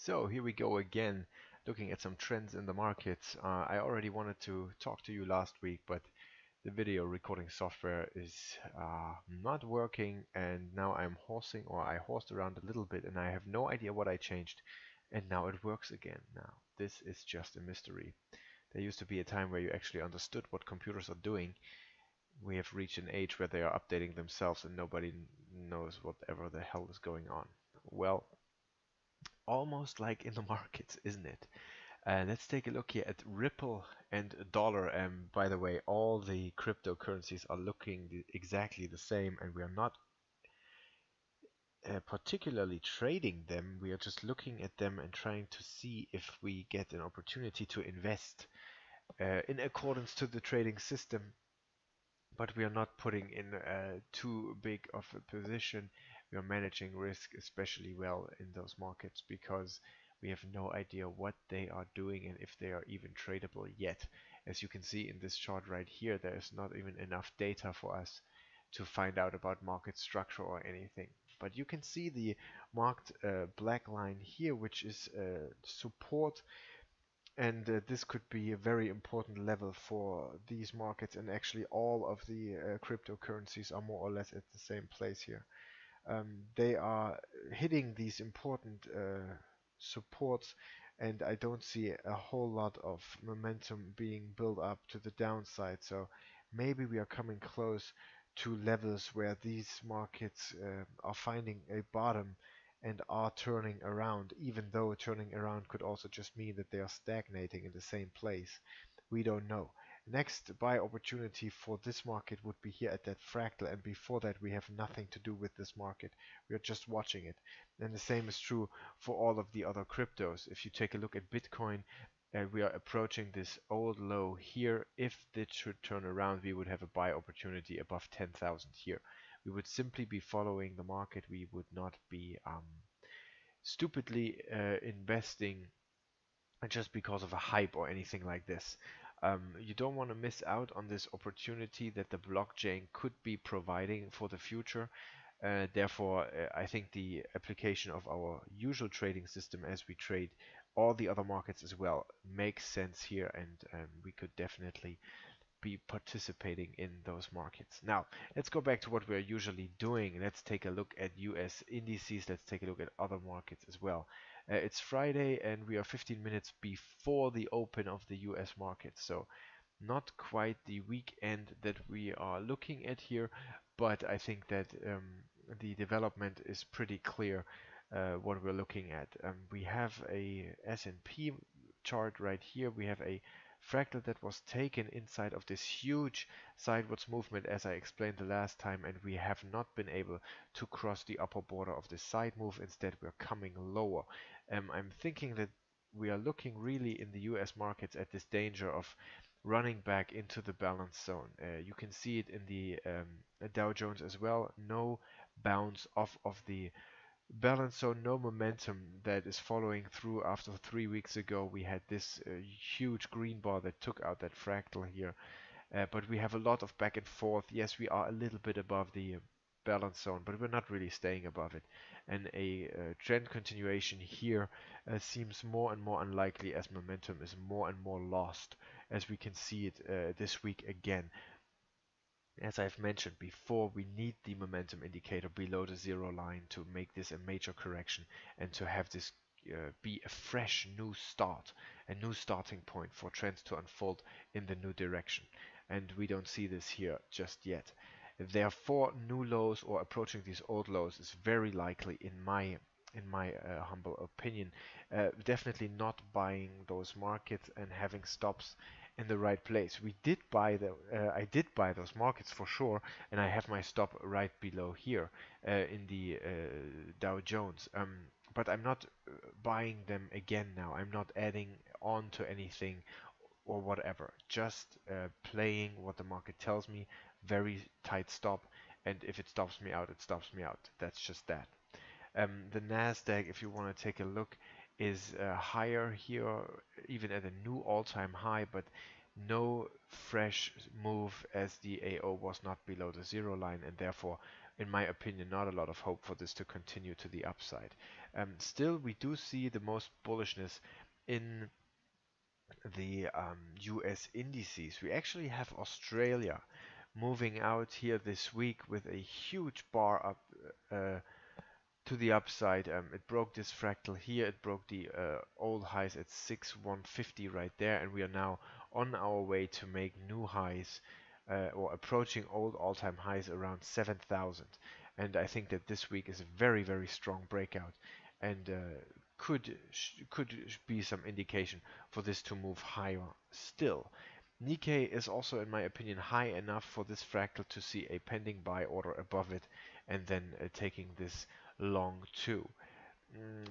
So here we go again, looking at some trends in the markets. I already wanted to talk to you last week, but the video recording software is not working, and now I horsed around a little bit, and I have no idea what I changed, and now it works again. Now, this is just a mystery. There used to be a time where you actually understood what computers are doing. We have reached an age where they are updating themselves, and nobody knows whatever the hell is going on. Well, almost like in the markets, isn't it? Let's take a look here at Ripple and dollar. By the way, all the cryptocurrencies are looking exactly the same, and we are not particularly trading them. We are just looking at them and trying to see if we get an opportunity to invest in accordance to the trading system. But we are not putting in too big of a position. We are managing risk especially well in those markets because we have no idea what they are doing and if they are even tradable yet. As you can see in this chart right here, there is not even enough data for us to find out about market structure or anything. But you can see the marked black line here, which is support, and this could be a very important level for these markets, and actually all of the cryptocurrencies are more or less at the same place here. They are hitting these important supports, and I don't see a whole lot of momentum being built up to the downside. So maybe we are coming close to levels where these markets are finding a bottom and are turning around, even though turning around could also just mean that they are stagnating in the same place. We don't know. Next buy opportunity for this market would be here at that fractal, and before that we have nothing to do with this market. We are just watching it. And the same is true for all of the other cryptos. If you take a look at Bitcoin, we are approaching this old low here. If this should turn around, we would have a buy opportunity above 10,000 here. We would simply be following the market. We would not be stupidly investing just because of a hype or anything like this. You don't want to miss out on this opportunity that the blockchain could be providing for the future. Therefore, I think the application of our usual trading system as we trade all the other markets as well makes sense here, and we could definitely be participating in those markets. Now, let's go back to what we're usually doing. Let's take a look at US indices. Let's take a look at other markets as well. It's Friday and we are 15 minutes before the open of the US market. So not quite the weekend that we are looking at here, but I think that the development is pretty clear what we're looking at. We have a S&P chart right here. We have a fractal that was taken inside of this huge sideways movement, as I explained the last time, and we have not been able to cross the upper border of this side move. Instead, we're coming lower. I'm thinking that we are looking really in the US markets at this danger of running back into the balance zone. You can see it in the Dow Jones as well. No bounce off of the balance, so no momentum that is following through. After 3 weeks ago we had this huge green bar that took out that fractal here, but we have a lot of back and forth. Yes, we are a little bit above the balance zone, but we're not really staying above it, and a trend continuation here seems more and more unlikely as momentum is more and more lost, as we can see it this week again. As I've mentioned before, we need the momentum indicator below the zero line to make this a major correction and to have this be a fresh new start, a new starting point for trends to unfold in the new direction. And we don't see this here just yet. Therefore, new lows or approaching these old lows is very likely in my humble opinion. Definitely not buying those markets and having stops in the right place. I did buy those markets for sure, and I have my stop right below here in the Dow Jones. But I'm not buying them again now. I'm not adding on to anything or whatever. Just playing what the market tells me. Very tight stop, and if it stops me out, it stops me out. That's just that. The Nasdaq, if you want to take a look, is higher here, even at a new all-time high, but no fresh move as the AO was not below the zero line, and therefore, in my opinion, not a lot of hope for this to continue to the upside. Still, we do see the most bullishness in the US indices. We actually have Australia moving out here this week with a huge bar up uh, to the upside. It broke this fractal here. It broke the old highs at 6150 right there, and we are now on our way to make new highs or approaching old all-time highs around 7,000. And I think that this week is a very, very strong breakout, and could be some indication for this to move higher still. Nikkei is also, in my opinion, high enough for this fractal to see a pending buy order above it, and then taking this long too.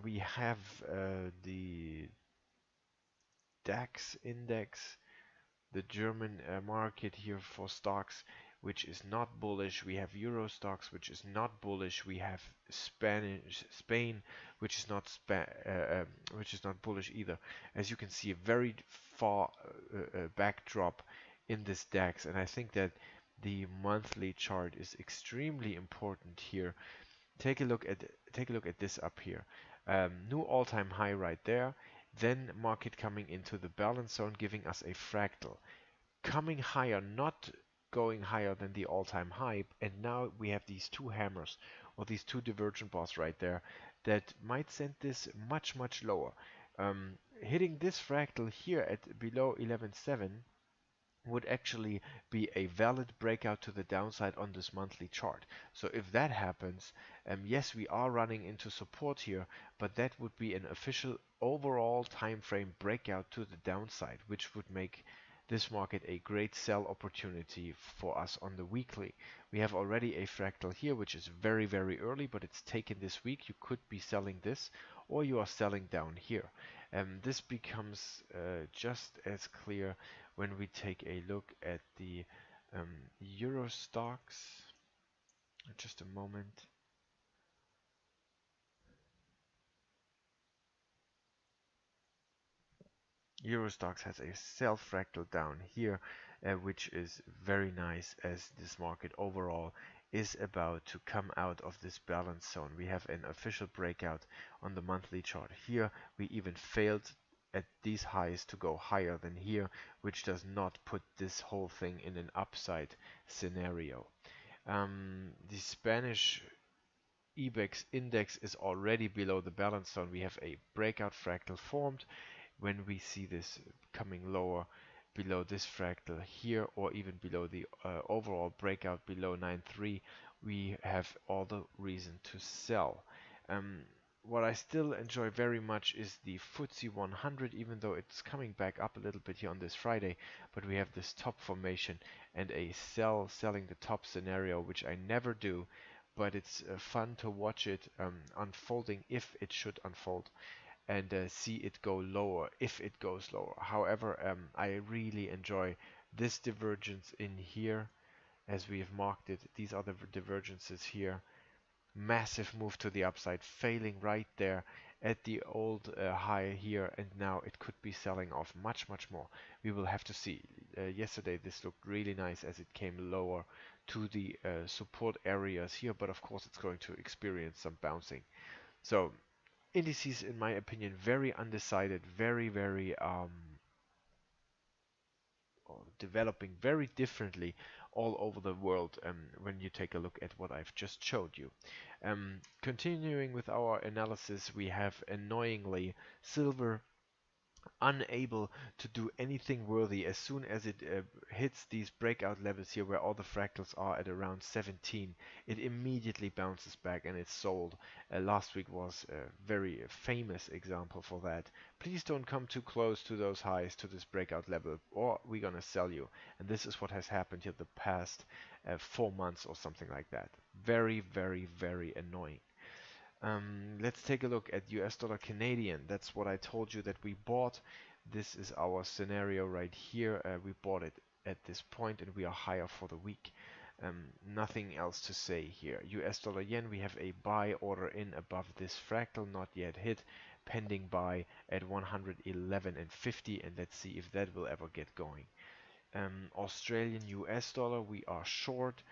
We have the DAX index, the German market here for stocks, which is not bullish. We have Euro stocks, which is not bullish. We have Spain, which is not bullish either. As you can see, a very far backdrop in this DAX, and I think that the monthly chart is extremely important here. Take a look at this up here. New all-time high right there. Then market coming into the balance zone, giving us a fractal coming higher, not going higher than the all-time high, and now we have these two hammers or these two divergent bars right there that might send this much lower. Hitting this fractal here at below 11.7 would actually be a valid breakout to the downside on this monthly chart. So if that happens, yes, we are running into support here, but that would be an official overall time frame breakout to the downside, which would make this market a great sell opportunity for us on the weekly. We have already a fractal here, which is very early, but it's taken this week. You could be selling this, or you are selling down here. This becomes just as clear when we take a look at the Euro stocks. Just a moment. Eurostox has a sell fractal down here, which is very nice as this market overall is about to come out of this balance zone. We have an official breakout on the monthly chart here. We even failed at these highs to go higher than here, which does not put this whole thing in an upside scenario. The Spanish IBEX index is already below the balance zone. We have a breakout fractal formed. When we see this coming lower below this fractal here, or even below the overall breakout below 9.3, we have all the reason to sell. What I still enjoy very much is the FTSE 100, even though it's coming back up a little bit here on this Friday, but we have this top formation and a selling the top scenario, which I never do, but it's fun to watch it unfolding if it should unfold, and see it go lower if it goes lower. However, I really enjoy this divergence in here as we have marked it. These are the divergences here. Massive move to the upside, failing right there at the old high here, and now it could be selling off much more. We will have to see. Yesterday this looked really nice as it came lower to the support areas here, but of course it's going to experience some bouncing. So indices, in my opinion, very undecided, very developing very differently all over the world when you take a look at what I've just showed you. Continuing with our analysis, we have annoyingly silver unable to do anything worthy as soon as it hits these breakout levels here where all the fractals are at around 17. It immediately bounces back and it's sold. Last week was a very famous example for that. Please don't come too close to those highs, to this breakout level, or we're gonna sell you. And this is what has happened here the past 4 months or something like that. Very annoying. Let's take a look at US dollar Canadian. That's what I told you that we bought. This is our scenario right here. We bought it at this point and we are higher for the week. Nothing else to say here. US dollar yen, we have a buy order in above this fractal, not yet hit, pending buy at 111.50, and let's see if that will ever get going. Australian US dollar, we are short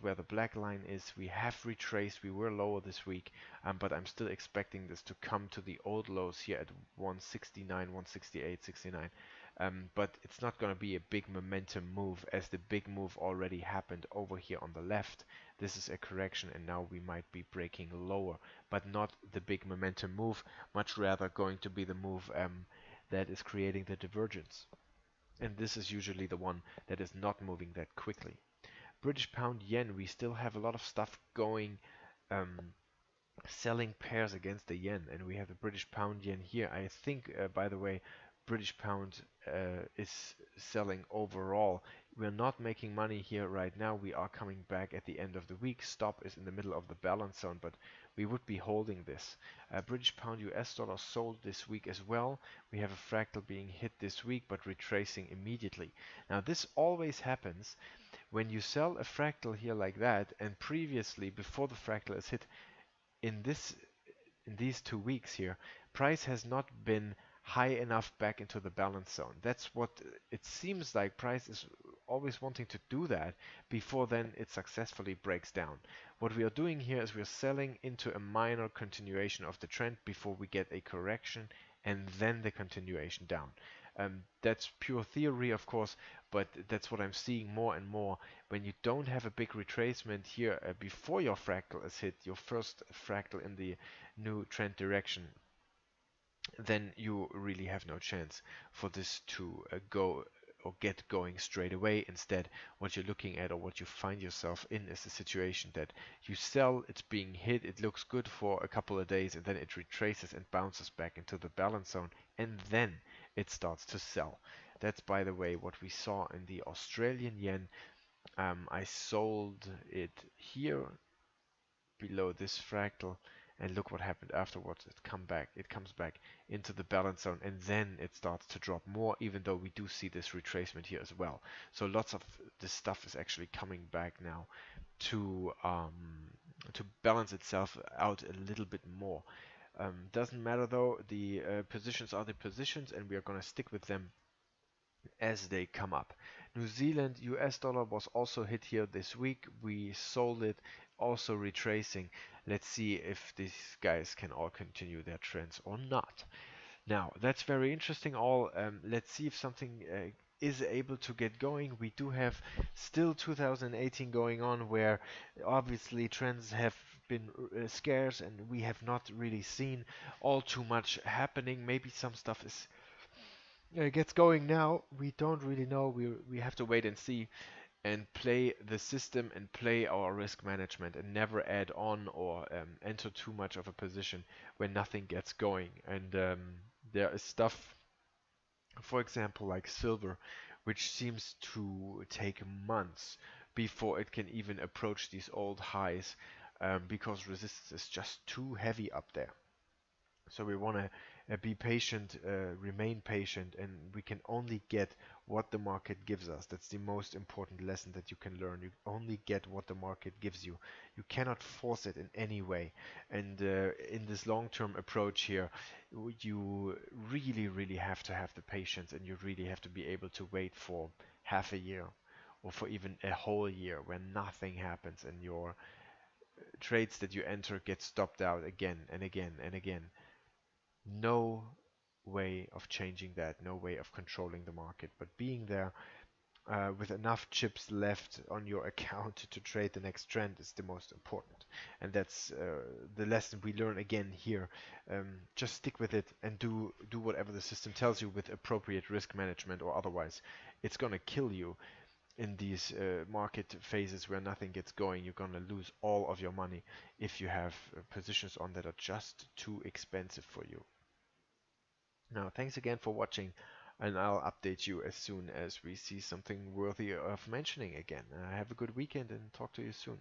where the black line is. We have retraced, we were lower this week, but I'm still expecting this to come to the old lows here at 169, 168, 69. But it's not going to be a big momentum move, as the big move already happened over here on the left. This is a correction, and now we might be breaking lower, but not the big momentum move, much rather going to be the move that is creating the divergence. And this is usually the one that is not moving that quickly. British pound yen, we still have a lot of stuff going, um, selling pairs against the yen, and we have the British pound yen here. I think, by the way, British pound is selling overall. We're not making money here right now. We are coming back at the end of the week. Stop is in the middle of the balance zone, but we would be holding this. British pound US dollar sold this week as well. We have a fractal being hit this week, but retracing immediately. Now this always happens when you sell a fractal here like that, and previously, before the fractal is hit, in these 2 weeks here, price has not been high enough back into the balance zone. That's what it seems like. Price is always wanting to do that before then it successfully breaks down. What we are doing here is we're selling into a minor continuation of the trend before we get a correction and then the continuation down. That's pure theory, of course, but that's what I'm seeing more and more. When you don't have a big retracement here before your fractal is hit, your first fractal in the new trend direction, then you really have no chance for this to go or get going straight away. Instead, what you're looking at, or what you find yourself in, is a situation that you sell, it's being hit, it looks good for a couple of days, and then it retraces and bounces back into the balance zone, and then it starts to sell. That's, by the way, what we saw in the Australian yen. I sold it here below this fractal, and look what happened afterwards. It comes back into the balance zone, and then it starts to drop more, even though we do see this retracement here as well. So lots of this stuff is actually coming back now to balance itself out a little bit more. Doesn't matter though, the positions are the positions, and we are going to stick with them as they come up. New Zealand US dollar was also hit here this week. We sold it, also retracing. Let's see if these guys can all continue their trends or not. Now, that's very interesting all. Let's see if something is able to get going. We do have still 2018 going on, where obviously trends have been scarce, and we have not really seen all too much happening. Maybe some stuff is gets going now. We don't really know. We have to wait and see, and play the system and play our risk management, and never add on or enter too much of a position when nothing gets going. And there is stuff, for example, like silver, which seems to take months before it can even approach these old highs, because resistance is just too heavy up there. So we want to be patient, remain patient, and we can only get what the market gives us. That's the most important lesson that you can learn. You only get what the market gives you. You cannot force it in any way. And in this long-term approach here, you really, really have to have the patience, and you really have to be able to wait for half a year, or for even a whole year, when nothing happens and your trades that you enter get stopped out again and again and again. No way of changing that, no way of controlling the market, but being there with enough chips left on your account to trade the next trend is the most important. And that's the lesson we learn again here. Just stick with it, and do whatever the system tells you, with appropriate risk management, or otherwise it's gonna kill you in these market phases where nothing gets going. You're gonna lose all of your money if you have positions on that are just too expensive for you. Now, thanks again for watching, and I'll update you as soon as we see something worthy of mentioning again. Have a good weekend, and talk to you soon.